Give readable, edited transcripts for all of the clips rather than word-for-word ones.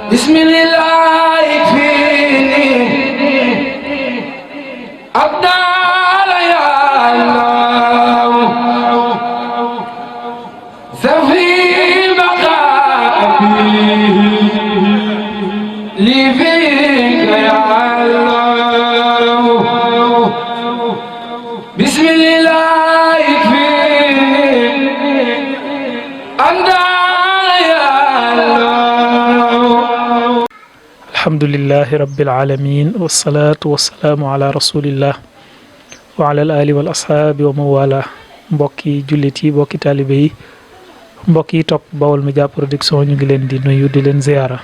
bismillah fini abdal ya Allah safi maqabi li fika ya Allah bismillah fini abdal ya Allah. alhamdulillahi rabbil alamin wasalaatu wasalaamu ala rasulillah wa ala al ali wal ashaabi wa mawala mbokki jullit yi mbokki taalibe yi mbokk yi topp Baol Média Production ñu ngi leen di nuyu di leen ziyaara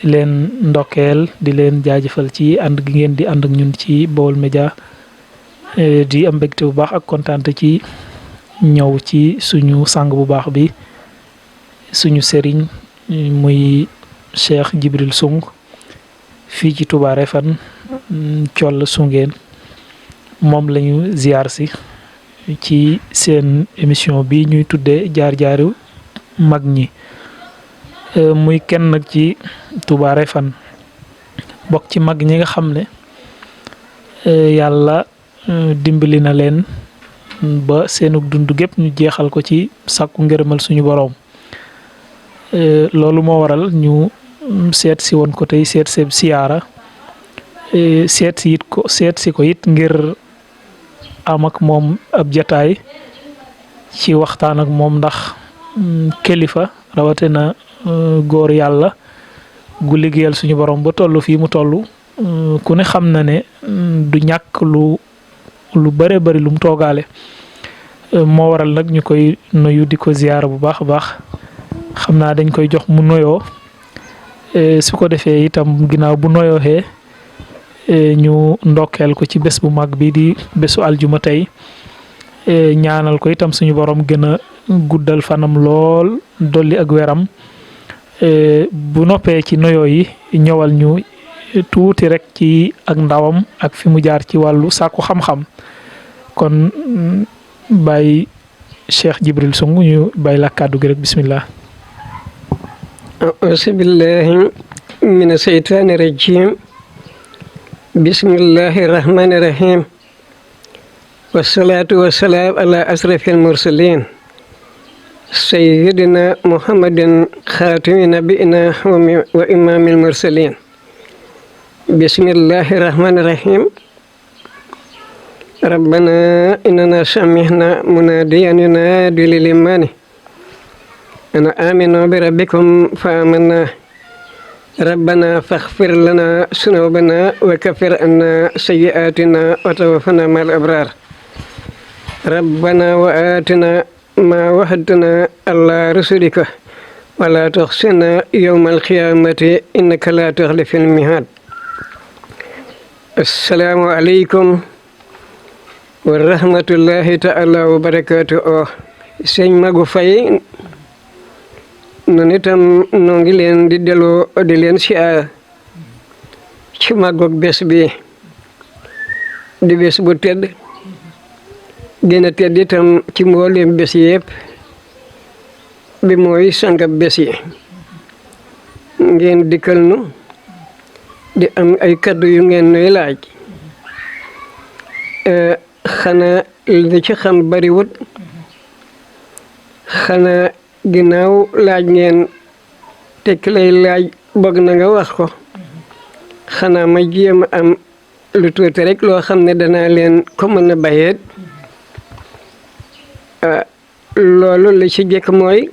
di leen ndokkeel di leen jaajëfal ci ànd gi ngeen di ànd ak ñun ci Baol Média di am mbégte bu baax ak kontaante ci ñëw ci suñu sang bu baax bi suñu sëriñ muy Cheikh Djibril Soung fii ci Touba Refane Thiol Soungeen moom lañu ziyaar si ci seen émission bi ñuy tuddee jaar-jaaru mag ñi muy kenn nag ci Touba Refane bokk ci mag ñi nga xam ne yàlla dimbali na leen ba seenug dund gépp ñu jeexal ko ci sàkku ngërëmal suñu boroom loolu moo waral ñu seet si woon ko tey seet seeb siyaara seet si ko it ngir am ak moom ab jataay ci waxtaan ak moom ndax kilifa rawatina góor yàlla gu liggéeyal suñu borom ba toll fii mu toll ku ne xam na ne du ñàkk lu bare bari lu mu toogaale moo waral nag ñu koy nuyu di ko ziyaara bu baax a baax xam naa dañ koy jox mu noyoo su ko defee itam ginnaaw bu noyooxee ñu ndokkeel ko ci bés bu mag bi di bésu aljuma tey ñaanal ko itam suñu borom gën a guddal fanam lool dolli ak weram bu noppee ci noyoo yi ñëwal ñu tuuti rek ci ak ndawam ak fi mu jaar ci wàllu sàkku xam-xam kon bàyyi Cheikh Djibril Soung ñu bàyyi la kàddu gi rek bismillah. auzu billahi mina seytaani rajim bismillahi rahmani rahim wasalaatu wasalaam ala asrafil mursalin sayyidina muhammadin xaatimi nabiyina wa imaamil mursalin bismillahi rahmani rahim rabbana innana samihna munadiyan yunadi lil imani ana aminu bi rabbikum fa amanna rabbana faghfir lana sunubana wa kaffir anna sayyi'atina wa tawaffana ma'al abrar rabbana wa atina ma wa'adtana ala rusulika wa la tukhzina yawmal qiyamati innaka la tukhliful mi'ad. Assalamu alaikum wa rahmatullahi ta'ala wa barakatuh. Sëñ Magu Fay noonu itam noo ngi leen di delloo di leen siyaar ci màggoog bés bi di bés bu tedd gën a tedd itam ci mboolem bés yëpp bi mooy sangab bés yi ngeen dikkal nu di am ay kaddu yu ngeen nuy laaj xanaa li ci xam bariwut xanaa ginnaaw laaj ngeen tekk lay laaj bëgg na nga wax ko xanaa ma jéem a am lu tuuti rek loo xam ne danaa leen ko mën a bayeet loolu li ci jëkk mooy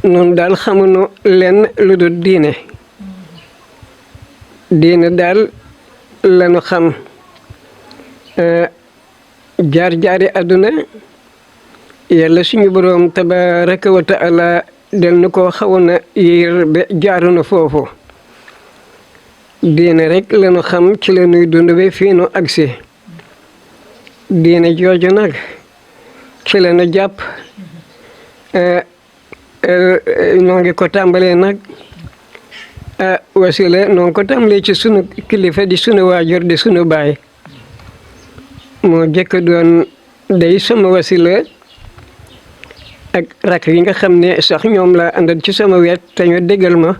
noonu daal xamuñu lenn lu dul diine daal lañu xam jaar-jaari àdduna yàlla suñu boroom tabaraka wa taala del na ko xawoon na yéer ba jaaru na foofu diine rek lañu xam ci la ñuy dund ba fii nu agsi diine jooju nag ci la ñu jàpp noo ngi ko tàmbalee nag wasila noo ngi ko tàmbalee ci sunu kilifa di sunu waajur di sunu baay moo jëkk doon day sama wasila ak rakk yi nga xam ne sax ñoom laa àndal ci sama wet te ñu déggal ma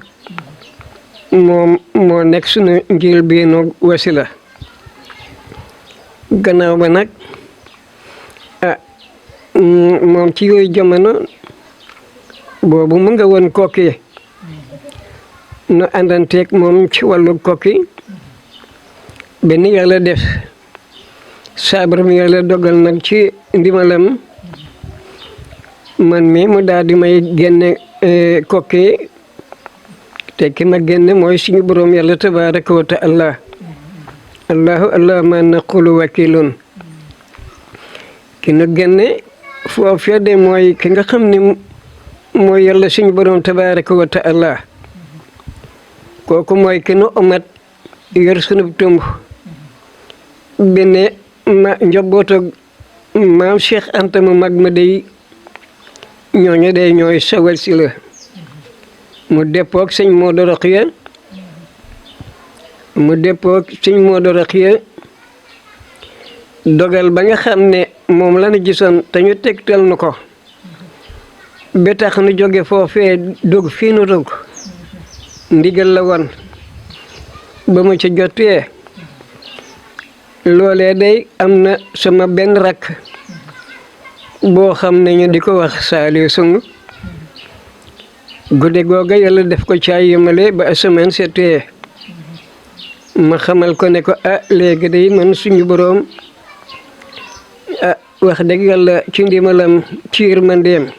moom moo nekk sunu njël beenu wasila gannaaw ba nag moom ci yooyu jamono boobu mu nga woon Kokki nu àndanteeg moom ci wàllu Kokki benn yàlla def saabar mi yàlla dogal nag ci ndimalam man mi mu daal di may génne Kokki te ki ma génne mooy suñu borom yàlla tabaraka wa taala allahu allah ma naqulu wakilun ki nu génne foofee de mooy ki nga xam ne mooy yàlla suñu borom tabaraka wa taala kooku mooy ki nu omat yor sunu tumb benn ma njabootu maam Cheikh Anta mu mag ma day ñooñu day ñooy sawal si la mu déppoog sëñ Modou Rokhaya dogal ba nga xam ne moom la ñu gisoon te ñu tegtal nu ko ba tax nu jóge foofee dugg fii nu dugg ndigal la woon ba mu ci jotee loolee day am na sama benn rakk boo xam ne ñu di ko wax Saliou Sung guddi googa yàlla def ko caay yemale ba asamaan seetee ma xamal ko ne ko léegi day man suñu boroom wax dëgg yàlla ci ndimalam ci yërmandeem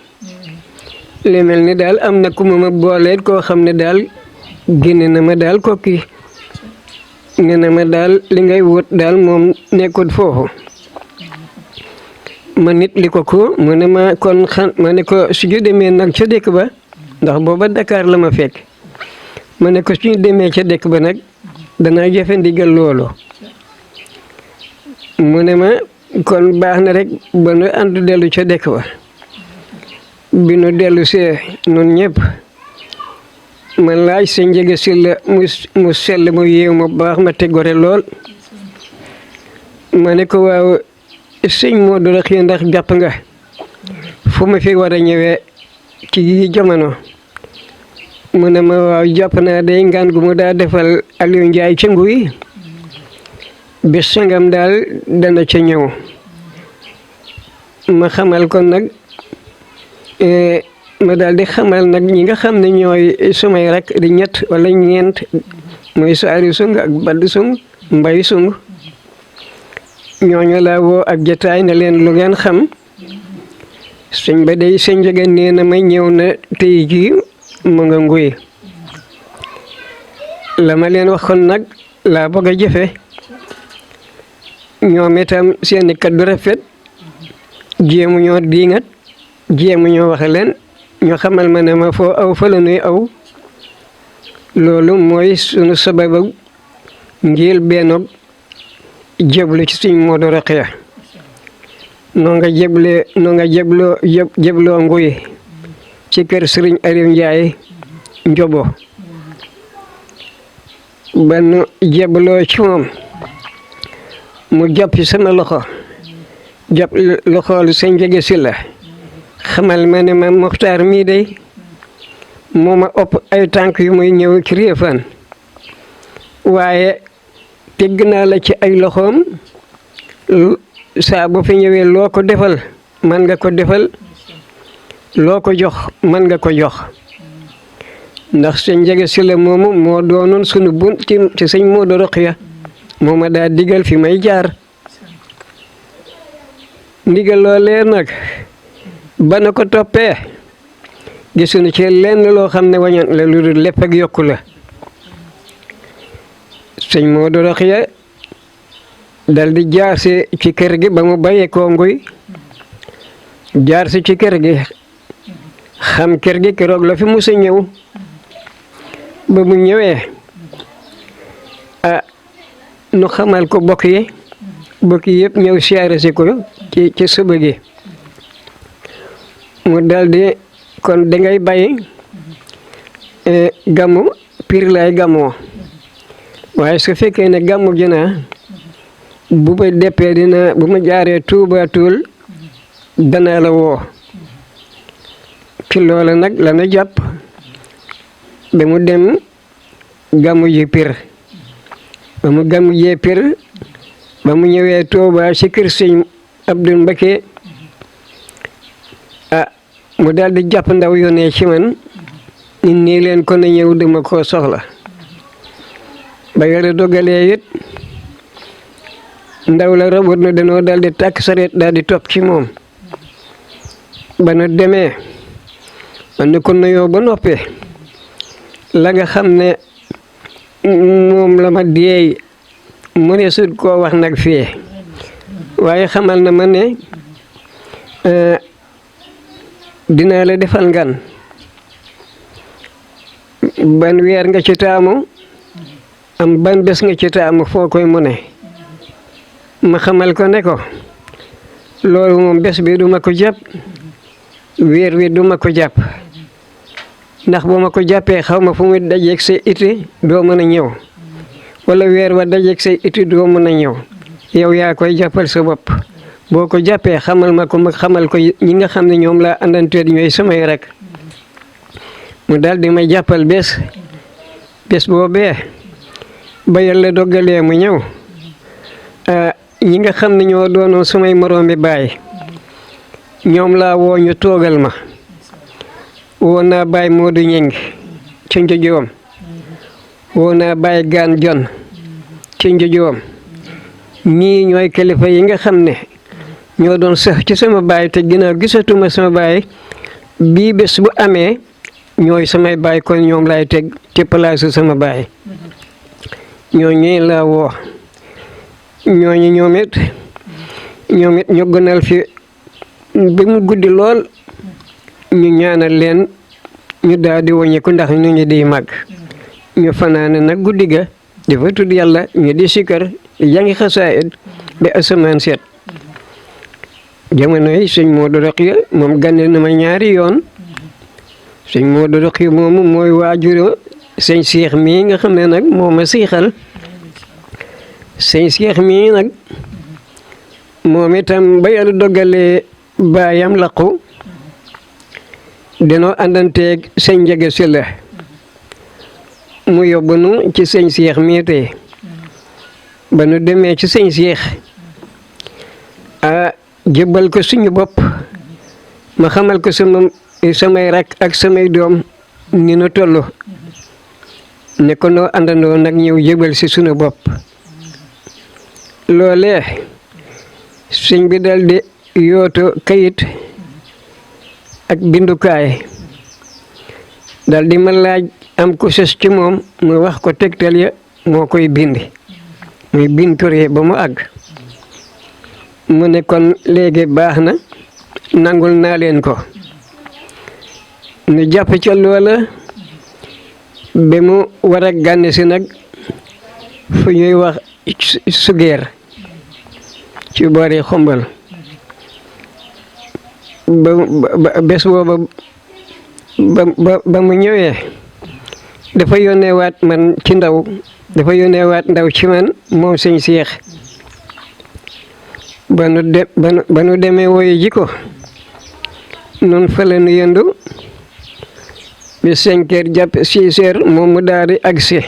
li mel ni daal am na ku ma booleet koo xam ne daal génne na ma daal Kokki ne na ma daal li ngay wut daal moom nekkul foofu ma nit li ko mu ne ma kon ma ne ko suñu demee nag ca dëkk ba ndax booba Dakar la ma fekk ma ne ko suñu demee ca dëkk ba nag danaa jëfe ndigal loolu mu ne ma kon baax na rek ba nu ànd dellu ca dëkk ba bi nu dellu see nun ñëpp ma laaj sa njëge si la mu sell mu yéew ma baax ma te gore lool ma ne ko waaw sëñ Modou Rokhaya ndax jàpp nga fu ma fi war a ñëwee ci yi jamono mu ne ma waaw jàpp naa day ngaan gu mu daa defal Aliou Ndiaye ca Nguy bés sangam daal dana ca ñëw ma xamal ko nag ma daal di xamal nag ñi nga xam ne ñooy sumay rek di ñett wala ñeent mooy Saliou Sung ak Badou Sung Mbay Sung ñooñu laa woo ak jotaay ne leen lu ngeen xam sëñ ba day sëñ Njaga nee na ma ñëw na tey jii mu nga Nguy la ma leen waxoon nag laa bëgg a jëfe ñoom itam seeni kaddu rafet jéemu ñoo diingat jéemu ñoo waxe leen ñu xamal ma ne ma foo aw fa la nuy aw loolu mooy sunu sababu njël benn jéblu ci suñ Modou Rokhaya noo nga jébloo Nguy ci kër Sëriñ Aliou Ndiaye Njobo ba nu jébloo ci moom mu jàpp sama loxo jàpp loxoolu sëñ Njege Silla xamal ma ne ma Moxtaar mii day moo ma ëpp ay tànk yu muy ñëw ci Réfane waaye tegg naa la ci ay loxoom saa bu fi ñëwee loo ko defal man nga ko defal loo ko jox man nga ko jox ndax sëñ Njege Silla moomu moo doonoon sunu bunt ci sëñ Modou Rokhaya moo ma daa digal fi may jaar ndigal loolee nag ba na ko toppee gisuñu ci lenn loo xam ne wañan la lu dul lépp ak yokku la sëñ Modou Rokhaya dal di jaar si ci kër gi ba mu bàyyee koo Nguy jaar si ci kër gi xam kër gi keroog la fi musa ñëw ba mu ñëwee nu xamal ko bokk yi yëpp ñëw siyaare si ko ci suba gi mu daldi kon dangay bàyyi gàmmu Pire lay gàmmoo waaye su fekkee ne gàmmu gi naa bu ma deppee bu ma jaaree Tuuba Tuul danaa la woo ci loola nag la na jàpp ba mu dem gàmmu ji Pire ba mu gàmmu jee Pire ba mu ñëwee Tuuba ci kër sëñ Abdou Mbacké mu daal di jàpp ndaw yónnee ci man nit nii leen ko na ñëw dama koo soxla ba yàlla dogalee it ndaw la rabut na danoo daal di tàkk sareet daal di topp ci moom ba nu demee man ni ko nuyoo ba noppee la nga xam ne moom la ma deey mu ne sut koo wax nag fii waaye xamal na ma ne dinaa la defal ngan ban weer nga ci taamu am ban bés nga ci taamu foo koy mu ne ma xamal ko ne ko loolu moom bés bi duma ko jàpp weer wi duma ko jàpp ndax bu ma ko jàppee xaw ma fu muy dajeeg say iti doo mën a ñëw wala weer wa dajeeg say iti doo mën a ñëw yow yaa koy jàppal sa bopp boo ko jàppee xamal ma ko ma xamal ko ñi nga xam ne ñoom laa àndanteet ñooy samay rek mu daal di may jàppal bés boobee ba yàlla dogalee mu ñëw ñi nga xam ne ñoo doonoon samay moroomi baay ñoom laa woo ñu toogal ma woo naa baay Moodu Ñeng ci Njojoom woo naa baay Gaan Jon ci Njojoom ñii ñooy kilifa yi nga xam ne ñoo doon sax ci sama baay te ginnaaw gisatuma sama baay bii bés bu amee ñooy samay baay kon ñoom laay teg ci place sama baay ñooñu laa woo ñooñu ñoom it ñu gënal fi ba mu guddi lool ñu ñaanal leen ñu daal di wàññeeku ndax ñu ngi di màgg ñu fanaane nag guddi ga dafa tudd yàlla ñu di sikkar jàngi xasaayid ba asamaan seet jamono yi sëñ Modou Rokhaya moom gane na ma ñaari yoon sëñ Modou Rokhaya moomu mooy waajuro sëñ Cheikh mii nga xam ne nag moo ma siixal sëñ Cheikh mii nag moom itam ba yàlla dogalee baayam laqu danoo àndanteeg sëñ Njege Sylla mu yóbbu nu ci sëñ Cheikh mii tey ba nu demee ci sëñ Cheikh jébbal ko suñu bopp ma xamal ko samay rak ak samay doom ni nu toll ne ko noo àndandoo nag ñëw jébbal si suñu bopp loolee sëñ bi dal di yooto kayit ak bindukaay dal di ma laaj am ko sës ci moom mu wax ko tegtal ya moo koy bindi muy bind turee ba mu àgg mu ne kon léegi baax na nangul naa leen ko ñu jàpp ca loola ba mu war a gànn si nag fu ñuy wax sugeer ci boori xombal ba bés booba ba mu ñëwee dafa yónnee waat man ci ndaw dafa yónnee waat ndaw ci man moom sëñ Cheikh ba nu demee woyu ji ko noonu fa la nu yendu bi 5 heures jàpp 6 heures moom mu daal di agsi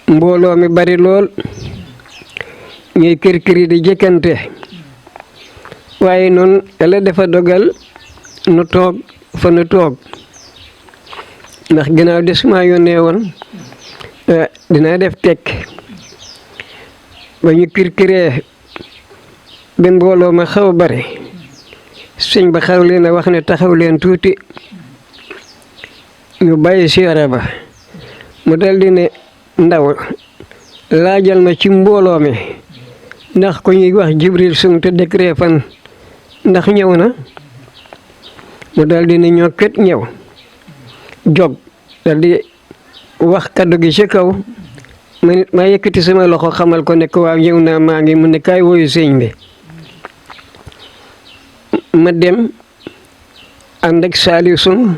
mbooloo mi bari lool ñuy kër di jëkkante waaye noonu yàlla dafa dogal nu toog fa nu toog ndax ginnaaw des maa yónnee woon dinaa def tekk ba ñu kër ba mbooloo ma xaw bari sëñ ba xaw leen a wax ne taxaw leen tuuti ñu bàyyi siyaara ba mu daldi ne ndaw laajal ma ci mbooloo mi ndax ko ñuy wax Jibril Sung te décret fan ndax ñëw na mu daldi ne ñoo kët ñëw jog daldi wax kaddu gi ci kaw ma nit ma yëkkati sama loxo xamal ko ne ko waaw ñëw naa maa ngi mu ne kaay woyu sëñ bi ma dem ànd ak Saliou Sung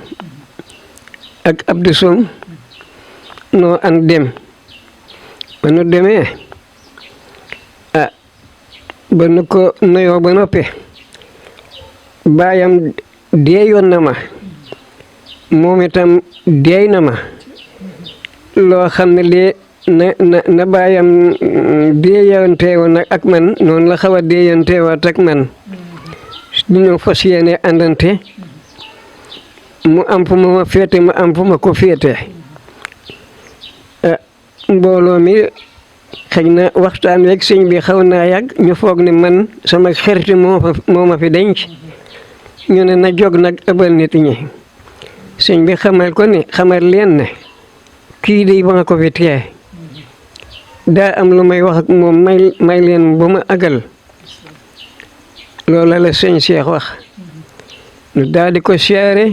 ak Abdou Sung noo ànd dem ba nu demee ba nu ko nuyoo ba noppi baayam deeyoon na ma moom itam deey na ma loo xam ne lii na baayam deeyanteewoon nag ak man noonu la xaw a deeyanteewaat ak man ñu fas yéene àndante mu am fu ma féete ma am fu ma ko féete mbooloo mi xëy na waxtaan weeg sëñ bi xaw naa yàgg ñu foog ne man sama xarit moo ma fi denc ñu ne na jóg nag ëbbal nit ñi sëñ bi xamal ko ne xamal leen ne kii di ba nga ko fi tee daa am lu may wax ak moom may leen ba ma agal loola la sëñ Cheikh wax ñu daal di ko siyaare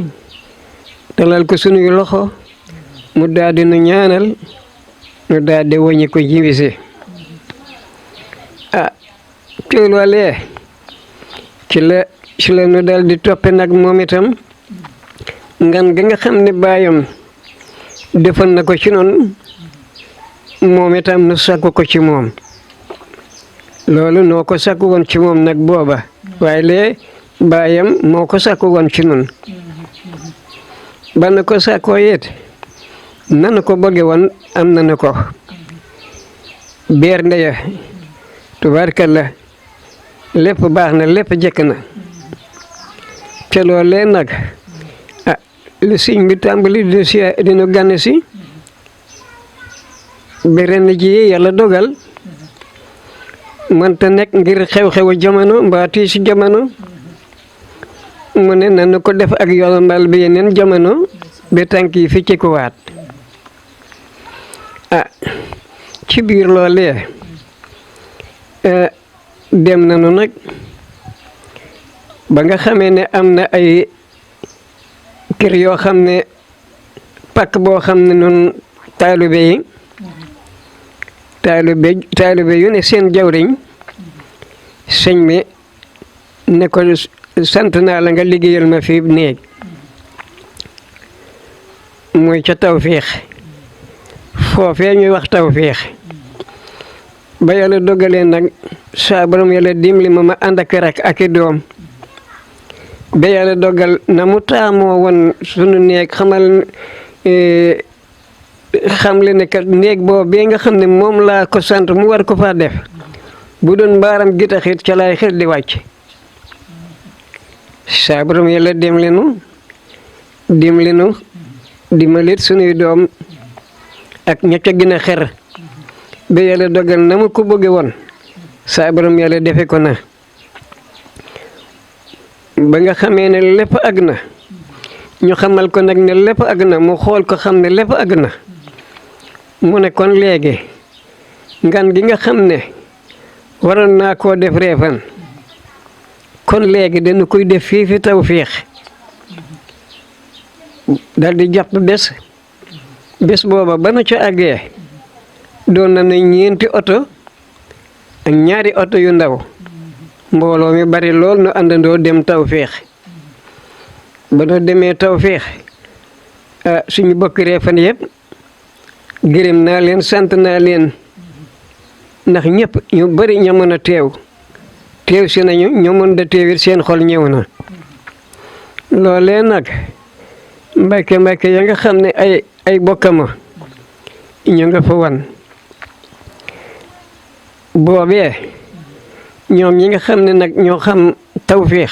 talal ko sunuy loxo mu daal di nu ñaanal ñu daal di wàññi ko jiwisi ci loolee ci la nu daal di toppe nag moom itam ngan gi nga xam ne baayam defoon na ko ci noonu moom itam nu sakku ko ci moom loolu noo ko sakku woon ci moom nag booba waaye lee baayam moo ko sakku woon ci noonu ba na ko sakkoo yit nanu ko bëgge woon am nanu ko beer ndeya tubaarkalla lépp baax na lépp jëkk na te loolee nag li sëñ bi tàmbali dinu gane si ba ren ji yàlla dogal mënta nekk ngir xew-xewu jamono mbaa tiisi jamono mu ne nanu ko def ak yombal bi yeneen jamono ba tànk yi fi ci ko waat ci biir loolee dem nanu nag ba nga xamee ne am na ay kër yoo xam ne pakk boo xam ne nun taalibe yu ne seen jawriñ sëñ bi ne ko sant naa la nga liggéeyal ma fi néeg mooy ca Tawféex foofee ñuy wax Tawféex ba yàlla dogalee nag saa borom yàlla dimbali ma ànd ak rak ak i doom ba yàlla dogal na mu taamoo woon sunu néeg xamal xamle ne kat néeg boobu bi nga xam ne moom laa ko sant mu war ko faa def bu doon mbaaram gitaxit ca laay xel di wàcc saa borom yàlla dimbali nu dimbalit sunuy doom ak ña ca gën a xer ba yàlla dogal na mu ko bëgge woon saa borom yàlla defe ko na ba nga xamee ne lépp àgg na ñu xamal ko nag ne lépp àgg na mu xool ko xam ne lépp àgg na mu ne kon léegi ngan gi nga xam ne waroon naa koo def reefan kon léegi dañu koy def fii fi Tawféex dal di jàpp bés booba ba nu ca àggee doon na ñeenti oto ak ñaari oto yu ndaw mbooloo mi bari lool nu àndandoo dem Tawféex ba nu demee Tawféex suñu bokk reefan yëpp gërëm naa leen sant naa leen ndax ñëpp ñu bari ña mën a teew si nañu ñu mën da teewit seen xol ñëw na loolee nag mbàkke ya nga xam ne ay bokkama ñu nga fa wan boobee ñoom ñi nga xam ne nag ñoo xam Tawféex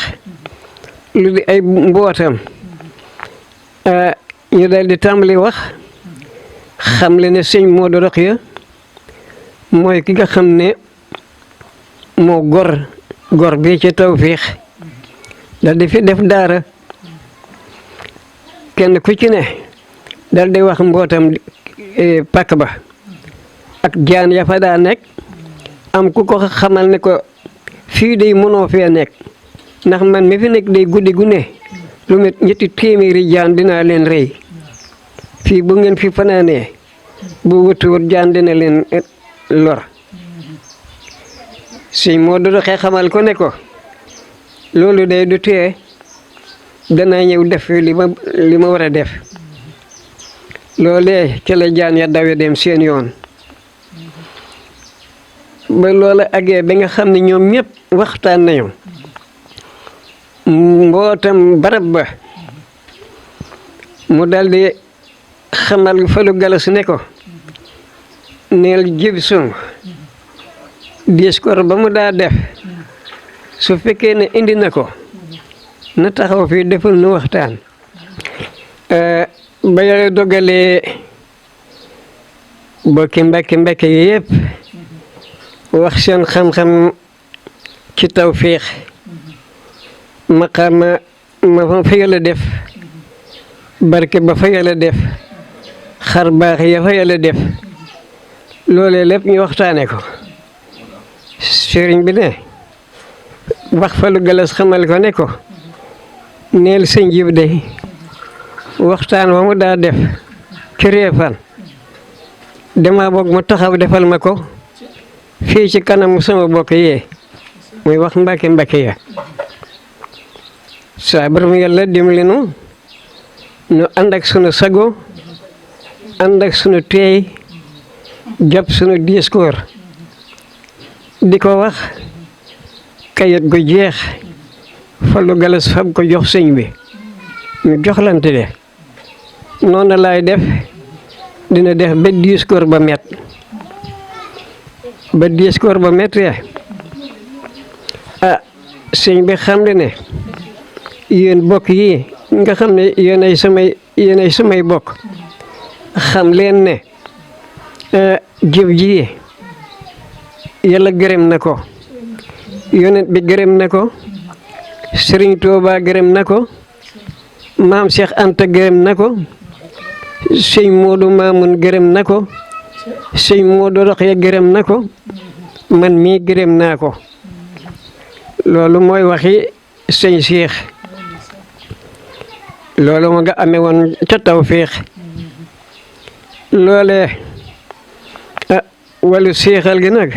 lu di ay mbootam ñu dal di tàmbali wax xam le ne sëñ Modou Rokhaya mooy ki nga xam ne moo gor bi ci Tawféex dal di fi def daara kenn ku ci ne dal di wax mbootam pakk ba ak jaan ya fa daa nekk am ku ko xamal ne ko fii day mënoo fee nekk ndax man mi fi nekk day guddi gu ne lu met ñetti téeméeri jaan dinaa leen rey fii bu ngeen fi fanaanee bu wëtuwut jaan dina leen lor sëñ Modou Rokhaya xamal ko ne ko loolu day du tee danaa ñëw def li ma war a def loolee ca la jaan ya dawe dem seen yoon ba loola agee ba nga xam ne ñoom ñëpp waxtaan nañu mbootam barab ba mu daldi xamal Fallou Galass ne ko neel Jibson discours ba mu daa def su fekkee ne indi na ko na taxaw fii defal nu waxtaan ba Yàlla dogalee bokki Mbàkke yi yëpp wax seen xam-xam ci tawfiix maqaama ma fa Yàlla def barke ba fa Yàlla def xar baax ya fa Yàlla def loolee lépp ñu waxtaane ko sëriñ bi ne wax Fallou Galass xamal ko ne ko neel sëñ Jib de waxtaan wa mu daa def ci Réfane dama boog mu taxaw defal ma ko fii ci kanamu sama bokk yee muy wax Mbàkke ya saa borom Yàlla dimbali nu ànd ak sunu sago ànd ak sunu teey jàpp sunu discours di ko wax kayit gu jeex Fallou Galass fab ko jox sëñ bi ñu joxlante de noonu laay def dina def ba discours ba met sëñ bi xam ne yéen bokk yi nga xam ne yéenay samay bokk xam leen ne jëf ji Yàlla gërëm na ko yonent bi gërëm na ko Sëriñ Tuuba gërëm na ko maam Cheikh Anta gërëm na ko sëñ Moodu Maamun gërëm na ko sëñ Moodu Roxaya gërëm na ko man mii gërëm naa ko loolu mooy waxi sëñ Cheikh loolu ma nga amee woon ca tawfiix loolee wàllu seexal gi nag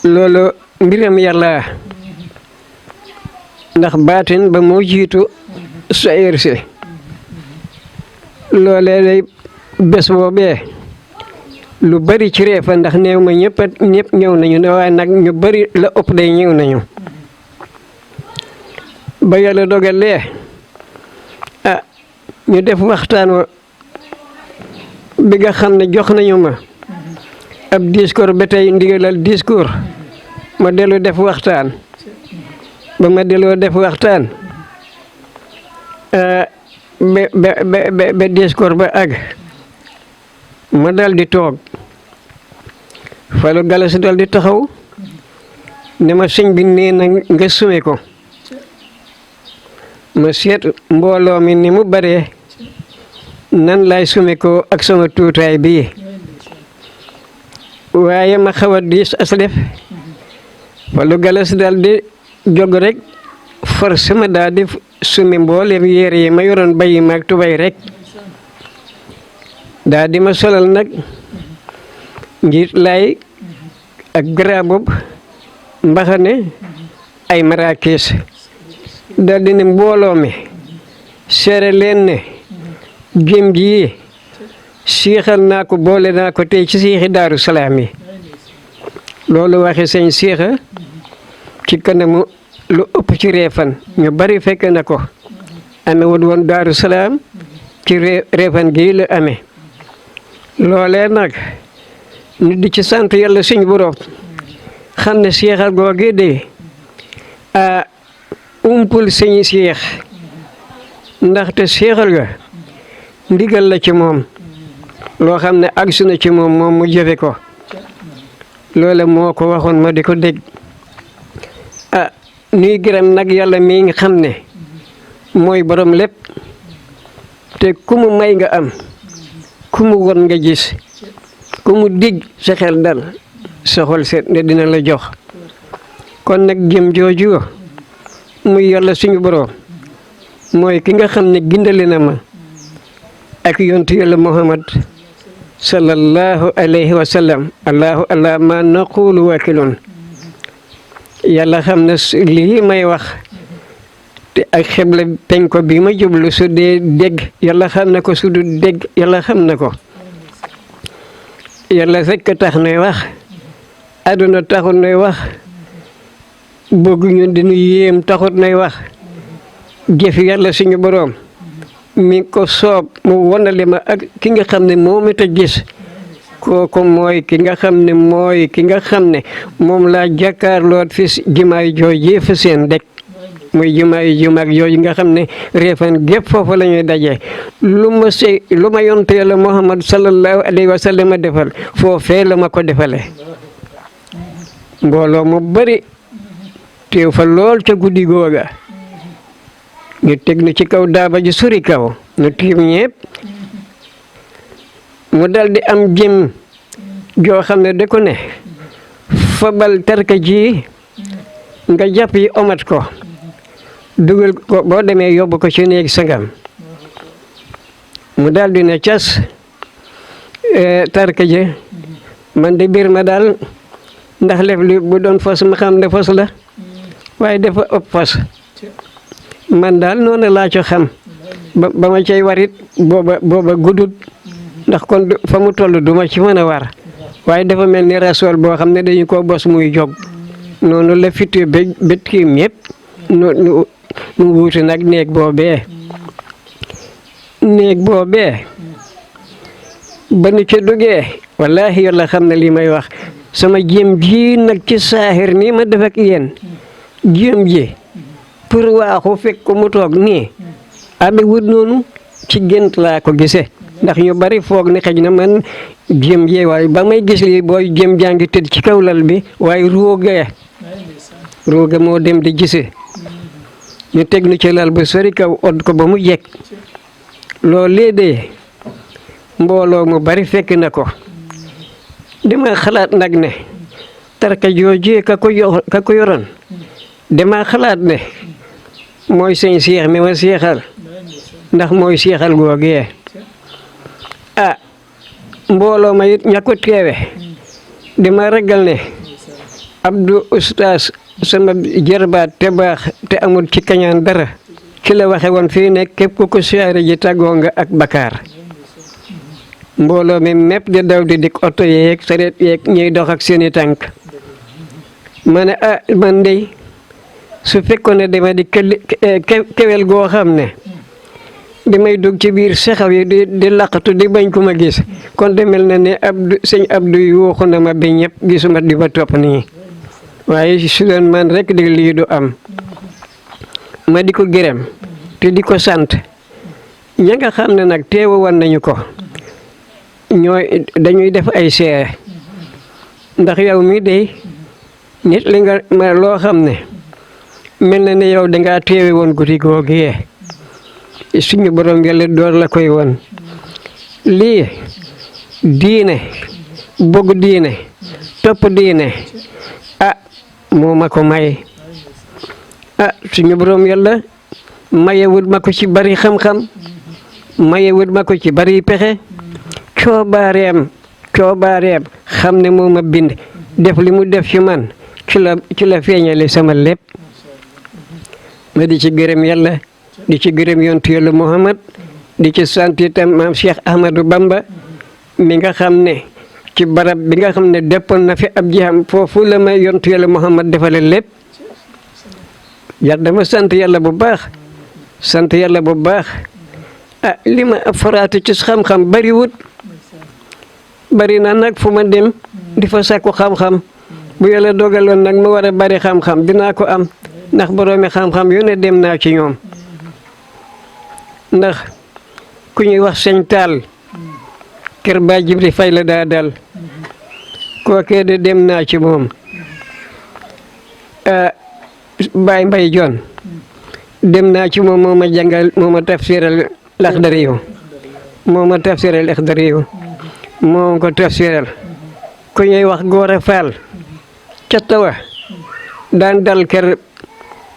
loolu mbiram Yàlla ndax baatin ba moo jiitu sayir si loolee day bés boobee lu bari ci Réfane ndax néew ma ñëpp ñëw nañu ne waaye nag ñu bari la ëpp day ñëw nañu ba Yàlla dogalee ñu def waxtaan wa bi nga xam ne jox nañu ma ab discours ba tey ndigalal discours ma dellu def waxtaan ba ma delloo def waxtaan ba discours ba àgg ma dal di toog Fallou Galass dal di taxaw ne ma sëñ bi nee na nga sume ko ma seet mbooloo mi ni mu baree nan laay sume ko ak sama tuutaay bii waaye ma xaw a diis aslef Fallou Galass daal di jog rek force ma daal di sumi mboolem yére yi ma yoroon bayi maag tubay rek daal di ma solal nag njiit laay ak garabub mbaxane ay maraakis daal di ne mbooloo mi seere leen ne gém ji siixal naa ko boole naa ko tey ci siixi Daaru Salaam yi loolu waxe sëñ Siixa ci kanamu lu ëpp ci Réfane ñu bari fekk na ko ame woon Daaru Salaam ci Réfane gii la amee loolee nag nit di ci sant Yàlla suñ borom xam ne siixal googu de umpul sëñ Seex ndaxte siixal ga ndigal la ci moom loo xam ne agsi na ci moom mu jëfe ko loole moo ko waxoon ma di ko dégg nuy gërëm nag Yàlla mi nga xam ne mooy borom lépp te ku mu may nga am ku mu won nga gis ku mu dig sa xel dal sa xol seet ne dina la jox kon nag jëm jooju muy Yàlla suñu borom mooy ki nga xam ne gindali na ma ak yontu Yàlla Muhammad sallallahu alayhi wa sallam allahu ala ma naqulu wakilun Yàlla xam ne lii may wax te ak xibla penko bi ma jublu su dee dégg Yàlla xam na ko su du dégg Yàlla xam na ko Yàlla rekk tax nuy wax àdduna taxul nuy wax bëgg ñu dinu yéem taxut nay wax jëf yàlla suñu boroom mi ko soob mu wonale ma ak ki nga xam ne moom it a gis kooku mooy ki nga xam ne moom laa jàkkaarloot fi jumaay jooju fa seen dëkk muy jumaag yooyu nga xam ne Réfane gépp foofu la ñuy daje lu ma yonte yàlla Muhammad sallallahu alayhi wa sallam defal foofee la ma ko defale mbooloo mu bari teew fa lool ca guddi googa ñu teg nu ci kaw daaba ji suri kaw nu tiim ñépp mu daldi am jëm joo xam ne da ko ne fabal tarka ji nga jàpp yi omat ko dugal ko boo demee yóbbu ko ci néeg sangam mu daldi ne cas tarka ji man de biir ma daal ndax lef li bu doon fas ma xam ne fas la waaye dafa ëpp fas man daal noonu laa ci xam ba ma cay warit booba guddut ndax kon fa mu toll duma ci mën a war waaye dafa mel ni rasool boo xam ne dañu ko bos muy jóg noonu la fittee ba tiim yëpp nu wuuti nag néeg boobee ba nu ca duggee wallaahi yàlla xam ne lii may wax sama jéem ji nag ci saaxir nii ma def ak yéen jéem ji pour waaxu fekk ko mu toog nii amee wut noonu ci gént laa ko gisee ndax ñu bari foog ne xëj na man jéem jee waaye ba may gis lii booy jéem jàngi tëdd ci kaw lal bi waaye rooga moo dem di gisee ñu teg nu ci lal bu sori kaw odd ko ba mu jekk loolu lee de mbooloo mu bari fekk na ko dama xalaat nag ne tarka jooju ka ko yoroon dama xalaat ne mooy sëñ seex mi ma seexal ndax mooy seexal googee mbooloo ma it ña ko teewe dama ragal ne Abdou Oustaz sama jarbaat te baax te amul ci kañaan dara ci la waxe woon fii ne képp ku ko siyaare ji tàggoo nga ak bakaar mbooloo mi mépp di daw di dik oto yeeg sareet yeeg ñuy dox ak seeni tànk ma ne man dey su fekkoon ne dama di kewel goo xam ne damay dugg ci biir sexaw yi di laqatu di bañ ku ma gis kon de mel na ne sëñ Abdou yuuxu na ma bi ñëpp gisuma di ma topp nii waaye su doon man rek di lii du am ma di ko gërëm te di ko sant ña nga xam ne nag teewa woon nañu ko dañuy def ay seere ndax yow mi dey nit li nga ma loo xam ne mel na ne yow dangaa teewe woon guddi googee suñu borom yàlla door la koy woon lii diine bëgg diine topp diine moo ma ko may suñu borom yàlla mayewut ma ko ci bari xam-xam mayewut ma ko ci bari pexe coobareem xam ne moo ma bind def li mu def ci man ci la feeñale sama lépp ma di ci gërëm yàlla di ci gërëm yontu yàlla Muhammad di ci sant itam maam Cheikh Ahmadou Bamba mi nga xam ne ci barab bi nga xam ne deppoon na fi ab jaam foofu la may yontu yàlla Muhammad defale lépp dama sant yàlla bu baax li ma faraatu ci xam-xam bariwut bari na nag fu ma dem di fa sàkku xam-xam bu yàlla dogaloon nag ma war a bari xam-xam dinaa ko am ndax boroomi xam-xam yu ne dem naa ci ñoom ndax ku ñuy wax sëñ Taal kër Ba Jibri Fay la daa dal kookee de dem naa ci moom Baay Mbay Jon dem naa ci moom moo ma jàngal moo ma tafsiral Laxdariyu moo ko tafsiral ku ñuy wax Góora Faal ca Tawa daan dal kër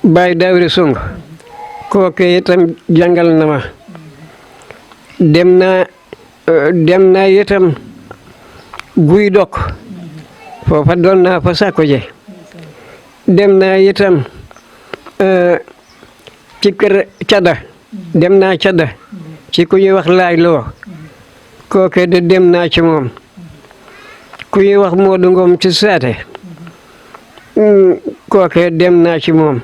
Baay Daawri Sung kooke itam jàngal na ma dem naa itam guy dok foofa doon naa fa sàkko je dem naa itam ci kër Cada dem naa Cada ci ku ñuy wax Laay Loo kooke de dem naa ci moom ku ñuy wax Moodu Ngom ci Saate kookee dem naa ci moom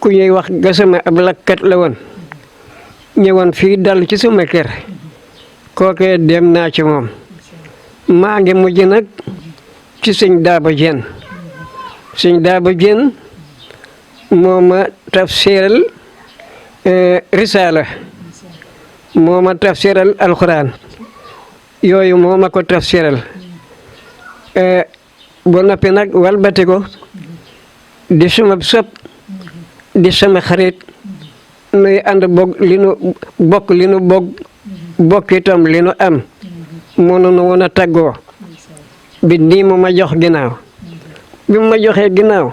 ku ñuy wax Gasama ab lakkat la woon ñëwoon fii dal ci sama kër kookee dem naa ci moom maa ngi mujj nag ci sëñ Daaba Jeen sëñ Daaba Jeen moo ma tafsiral risaala moo ma tafsiral alxuraan yooyu moo ma ko tafsiral ba noppi nag walbati ko di suma sopp di sama xarit nuy ànd bokk li nu bokk itam li nu am mënuñu woon a tàggoo bi nii mu ma jox ginnaaw bi mu ma joxee ginnaaw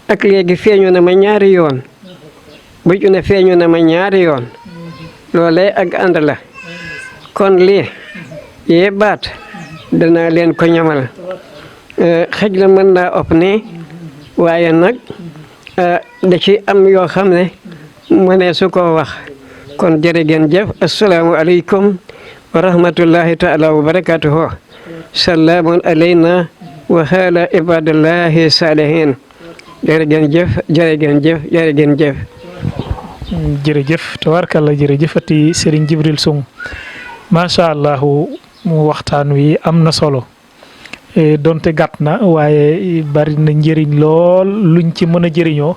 ak léegi feeñu na ma ñaari yoon bu ci ne feeñu na ma ñaari yoon loolee ak ànd la kon lii yee baat danaa leen ko ñamal xëj la mën naa ëpp nii waaye nag da ci am yoo xam ne mënee su ko wax kon jërë ngeen jëf assalaamu aleykum wa rahmatullahi taala wa barakatuhu salaamun alayna wa ala ibadillahi salihin jërë ngeen jëf jërë ngeen jëf jërë ngeen jëf jërëjëf tabarkalla jërëjëfati Serigne Djibril Soung macha allah mu waxtaan wi am na solo donte gàtt na waaye bari na njëriñ lool luñ ci mën a jëriñoo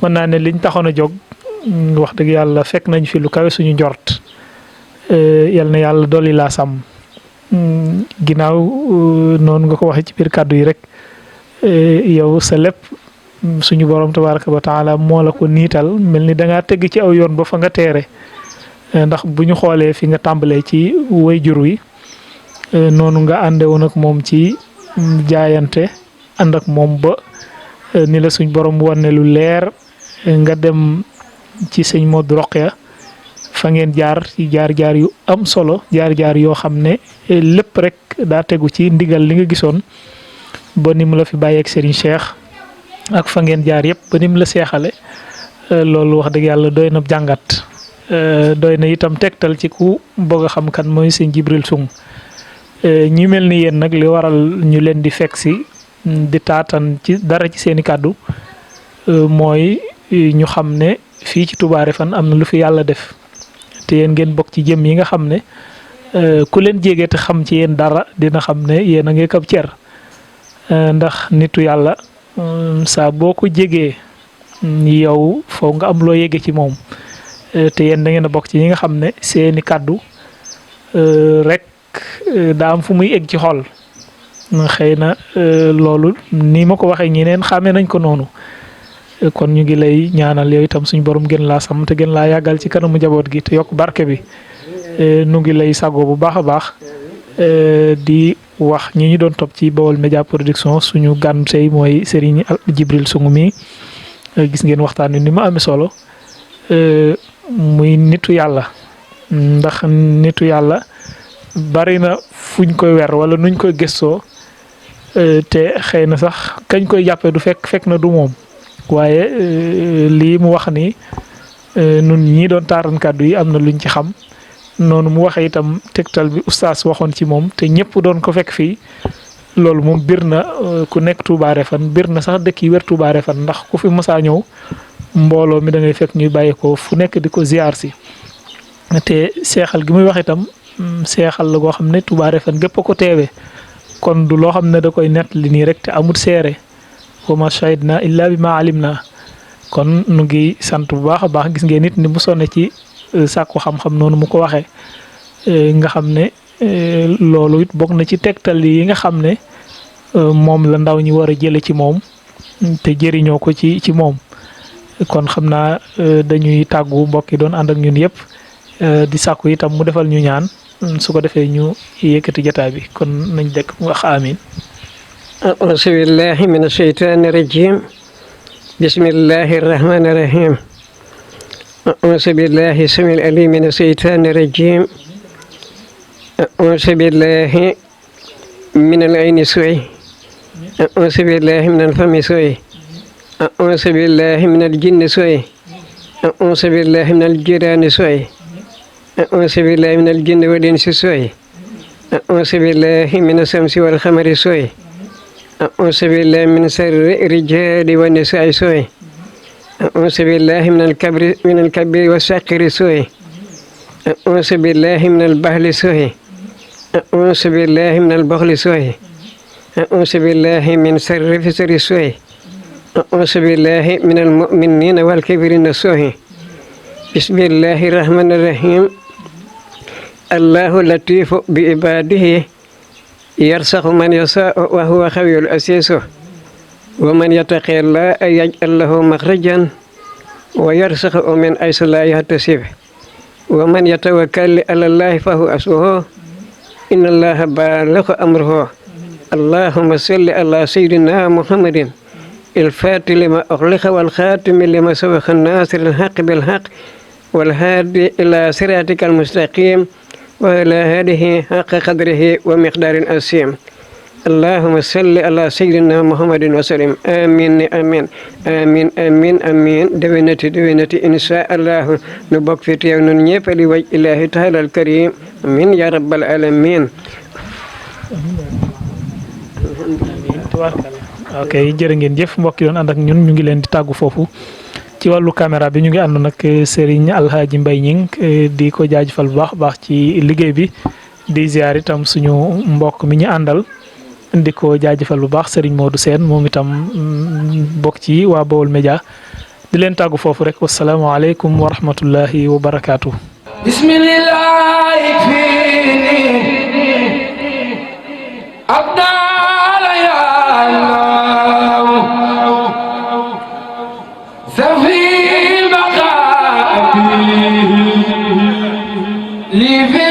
mën naa ne liñ taxoon a jóg wax dëgg yàlla fekk nañ fi lu kawe suñu njort yal na yàlla dolli laa sàmm ginnaaw noonu nga ko waxee ci biir kàddu yi rek yow sa lépp suñu borom tabaraka wa taala moo la ko niital mel ni da ngaa tegg ci aw yoon ba fa nga teere ndax bu ñu xoolee fi nga tàmbalee ci wayjur wi noonu nga ànde woon ak moom ci jaayante ànd ak moom ba ni la suñ borom wane lu leer nga dem ci sëñ Modou Rokhaya fa ngeen jaar ci jaar-jaar yu am solo jaar-jaar yoo xam ne lépp rek daa tegu ci ndigal li nga gisoon ba ni mu la fi bàyyeeg Serigne Cheikh ak fa ngeen jaar yëpp ba ni mu la seexale loolu wax dëgg yàlla doy na jàngat doy na itam tegtal ci ku bëgg a xam kan mooy sëñ Djibril Soung ñi mel ni yéen nag li waral ñu leen di fekk si di taatan ci dara ci seeni kàddu mooy ñu xam ne fii ci Touba Refane am na lu fi yàlla def te yéen ngeen bokk ci jëm yi nga xam ne ku leen jege te xam ci yéen dara dina xam ne yéen a ngi kab cer ndax nitu yàlla saa boo ko jegee yow foo nga am loo yege ci moom te yéen da ngeen a bokk ci ñi nga xam ne seeni kàddu rek daa am fu muy egg ci xol xëy na loolu ni ma ko waxee ñeneen xàmmee nañ ko noonu kon ñu ngi lay ñaanal yow itam suñu borom gën laa sàmm te gën laa yàggal ci kanamu njaboot gi te yokk barke bi nu ngi lay sago bu baax a baax di wax ñi ñu doon topp ci Baol Média Production suñu gan tey mooy Serigne Djibril Soung mi gis ngeen waxtaan wi ni ma amee solo muy nitu yàlla ndax nitu yàlla bari na fuñ koy wer wala nuñ koy gëstoo te xëy na sax kañ koy jàppee du fekk na du moom waaye lii mu wax ni nun ñii doon taaran kàddu yi am na luñ ci xam noonu mu waxee itam tegtal bi oustaz waxoon ci moom te ñëpp doon ko fekk fii loolu moom bir na ku nekk Touba Refane bir na sax dëkk yi wër Touba Refane ndax ku fi mësaa ñëw mbooloo mi da ngay fekk ñuy bàyyi ko fu nekk di ko ziar si te seexal gi muy wax itam seexal la goo xam ne Touba Refane gépp a ko teewee kon du loo xam ne da koy nett li nii rek te amul seere wa ma shahidna illa bi ma alim na kon nu ngi sant bu baax a baax gis ngeen nit ni mu sonne ci sàkku xam-xam noonu mu ko waxee nga xam ne loolu it bokk na ci tegtal yi nga xam ne moom la ndaw ñi war a jële ci moom te jëriñoo ko ci moom kon xam naa dañuy tàggu mbokk yi doon ànd ak ñun yëpp di sàkku itam mu defal ñu ñaan su ko defee ñu yëkkati jotaay bi kon nañ dekk mu wax amin auzu billahi mina sheytaani rajim bismillahi rahmani rahim auzu billahi samil alim mina sheytaani rajim auzu billahi minal ayni suy auzu billahi minal fami suy auzu billahi minal jinni suy auzu billahi minal jiraani suy auzu billahi minal jinni wal insi suy auzu billahi minas samsi wal xamari suy أعوذ بالله من شر الرجال والنساء سوء أعوذ بالله من الكبر والسكر سوء أعوذ بالله من البخل سوء أعوذ بالله من البخل سوء أعوذ بالله من شر فسر سوء أعوذ بالله من المؤمنين والكافرين سوء بسم الله الرحمن الرحيم الله لطيف بعباده يرزق من يشاء وهو خير العزيز ومن يتق الله يجعل له مخرجا ويرزقه من حيث لا يحتسب ومن يتوكل على الله فهو حسبه إن الله بالغ أمره اللهم صل على سيدنا محمد الفاتح لما أغلق والخاتم لما سبق الناصر الحق بالحق والهادي إلى صراطك المستقيم وعلى هذه حق قدره ومقدار أسيم اللهم صل على سيدنا محمد وسلم آمين آمين آمين آمين آمين دوينتي إن شاء الله نبقى في تيون نيب لوجه الله تعالى الكريم آمين يا رب العالمين ok jërë ngeen jëf mbokk yi doon ànd ak ñun ñu ngi leen di tàggu foofu ci wàllu caméra bi ñu ngi àndoon ak Serigne Alhaji Mbaye Gning di ko jaajëfal bu baax ci liggéey bi di ziar itam suñu mbokk mi ñu àndal di ko jaajëfal bu baax Serigne Modou Sène moom itam bokk ci waa Baol Média di leen tàggu foofu rek wasalaamaaleykum wa rahmatullahi wa barakaatu. bismillah ikfini abdal ya Allah safi baqabi li fi